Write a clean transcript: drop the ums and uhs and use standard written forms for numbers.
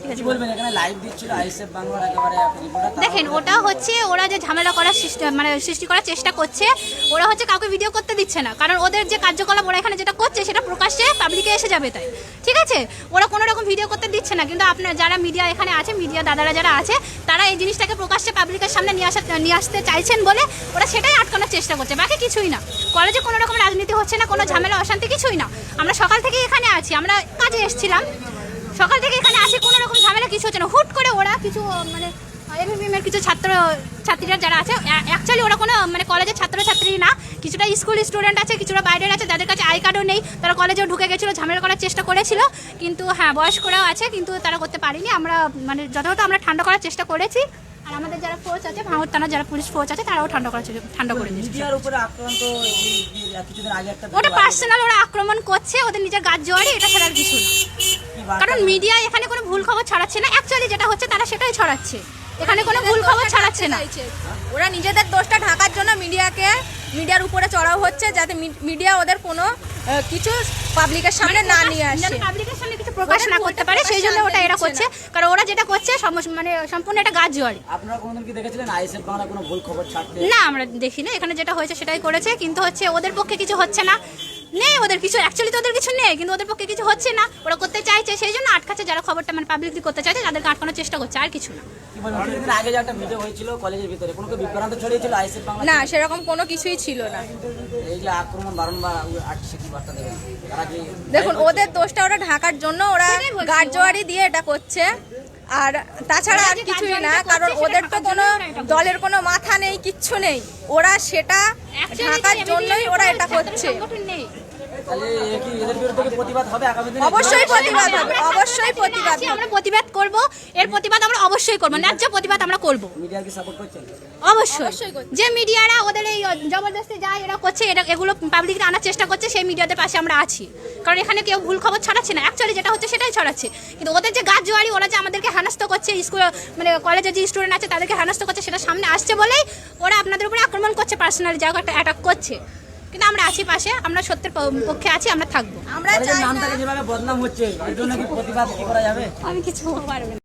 ঠিক আছে বলবেন এখানে লাইভ দিচ্ছিল আইএসএফ বাংলার একেবারে রিপোর্টার। দেখেন ওটা হচ্ছে ওরা যে ঝামেলা করার সৃষ্টি করার চেষ্টা করছে, ওরা হচ্ছে কাউকে ভিডিও করতে দিচ্ছে না, কারণ ওদের যে কার্যকলাপ ওরা এখানে যেটা করছে সেটা প্রকাশ্যে পাবলিকে এসে যাবে, তাই ঠিক আছে। ওরা কোনো রকম ভিডিও করতে দিচ্ছে না, কিন্তু আপনার যারা মিডিয়া এখানে আছে, মিডিয়া দাদারা যারা আছে, তারা এই জিনিসটাকে প্রকাশ্যে পাবলিকের সামনে নিয়ে আসতে চাইছেন বলে ওরা সেটাই আটকানোর চেষ্টা করছে, বাকি কিছুই না। কলেজে কোনো রকম রাজনীতি হচ্ছে না, কোনো ঝামেলা অশান্তি কিছুই না। আমরা সকাল থেকে এখানে আছি, আমরা কাজে এসেছিলাম, সকাল থেকে এখানে আসি, কোনো রকম ঝামেলা কিছু হচ্ছে না। হুট করে ওরা কিছু মানে এবিএমের কিছু ছাত্রীরা যারা আছে, অ্যাকচুয়ালি ওরা কোনো মানে কলেজের ছাত্রছাত্রী না, কিছুটা স্কুল স্টুডেন্ট আছে, কিছুটা বাইরের আছে, যাদের কাছে আই কার্ডও নেই, তারা কলেজেও ঢুকে গেছিলো, ঝামেলা করার চেষ্টা করেছিল, কিন্তু হ্যাঁ বয়স্করাও আছে, কিন্তু তারা করতে পারেনি। আমরা মানে যথাযথ আমরা ঠান্ডা করার চেষ্টা করেছি, আর আমাদের যারা ফোর্স আছে, ভাঙড় থানার যারা পুলিশ ফোর্স আছে, তারাও ঠান্ডা করে দিয়েছে। মিডিয়ার উপরে আক্রান্ত কিছুদিন আগে একটা ওটা পার্সোনাল, ওরা আক্রমণ করছে, ওদের নিজের গাছ জোয়ারি, এটা ছাড়ার কিছু না। কারণ মিডিয়া এখানে কোনো ভুল খবর ছড়াচ্ছে না, অ্যাকচুয়ালি যেটা হচ্ছে তারা সেটাই ছড়াচ্ছে, এখানে কোনো ভুল খবর ছড়াচ্ছে না। ওরা নিজেদের দোষটা ঢাকার জন্য মিডিয়ার উপরে চড়াও হচ্ছে, যাতে মিডিয়া ওদের কোনো কিছু পাবলিকের সামনে না নিয়ে আসে, পাবলিকের সামনে কিছু প্রকাশ না করতে পারে, সেই জন্য ওটা এরা করছে। কারণ ওরা যেটা করছে মানে সম্পূর্ণ এটা গাছ জোয়ারি। আপনারা কোনোদিন কি দেখেছিলেন আইএসএফ বাংলা কোনো ভুল খবর ছাড়তে? না, আমরা দেখি না, এখানে যেটা হয়েছে সেটাই করেছে, কিন্তু হচ্ছে ওদের পক্ষে কিছু হচ্ছে না, নেই ওদের কিছু, অ্যাকচুয়ালি তো ওদের কিছু নেই, কিন্তু ওদের পক্ষে কিছু হচ্ছে না, ওরা করতে চাইছে, সেই জন্য আটকাচ্ছে। যারা খবরটা মানে পাবলিকলি করতে চাইছে তাদেরকে আটকানোর চেষ্টা করছে, আর কিছু না। কি বলবেন কিছুদিন আগে যে একটা ভিডিও হয়েছিল কলেজের ভিতরে, কোনো কি বিভ্রান্ত ছড়িয়েছিল আইএসএফ বাংলা? না, সেরকম কোনো কিছুই ছিল না। এই যে আক্রমণ বারংবার আসছে, কি বার্তা দেবেন? তারা কি দেখুন, ওদের দোষটা ওরা ঢাকার জন্য ওরা গার্ডজোয়ারি দিয়ে এটা করছে, আর তাছাড়া আর কিছুই না। কারণ ওদের তো কোনো দলের কোনো মাথা নেই, কিচ্ছু নেই, ওরা সেটা ঢাকার জন্যই ওরা এটা করছে। তাহলে কি এদের বিরুদ্ধে কি প্রতিবাদ হবে আগামী দিনে? অবশ্যই প্রতিবাদ হবে, অবশ্যই প্রতিবাদ হবে। আমরা প্রতিবাদ করব, এর প্রতিবাদ আমরা অবশ্যই করব, ন্যায্য প্রতিবাদ আমরা করব মিডিয়া কি সাপোর্ট করছেন? অবশ্যই। যে মিডিয়ারা ওদের এই জবরদস্তি যায় এরা করছে, এগুলো পাবলিকরা আনার চেষ্টা করছে, সেই মিডিয়াদের পাশে আমরা আছি, কারণ এখানে কেউ ভুল খবর ছড়াচ্ছে না, অ্যাকচুয়ালি যেটা হচ্ছে সেটাই ছড়াচ্ছে। কিন্তু ওদের যে গাছ জোয়ারি, ওরা যে আমাদেরকে হেনস্থ করছে, স্কুল মানে কলেজের যে স্টুডেন্ট আছে তাদেরকে হেনস্থ করছে, সেটা সামনে আসছে বলেই ওরা আপনাদের উপরে আক্রমণ করছে, পার্সোনালি জায়গাটা অ্যাটাক করছে। কিন্তু আমরা আছি পাশে, আমরা সত্যের পক্ষে আছি, আমরা থাকবো। আমরা নামটাকে যেভাবে বদনাম হচ্ছে এর জন্য কি প্রতিবাদ কি করা যাবে? আমি কিছু পারবো না।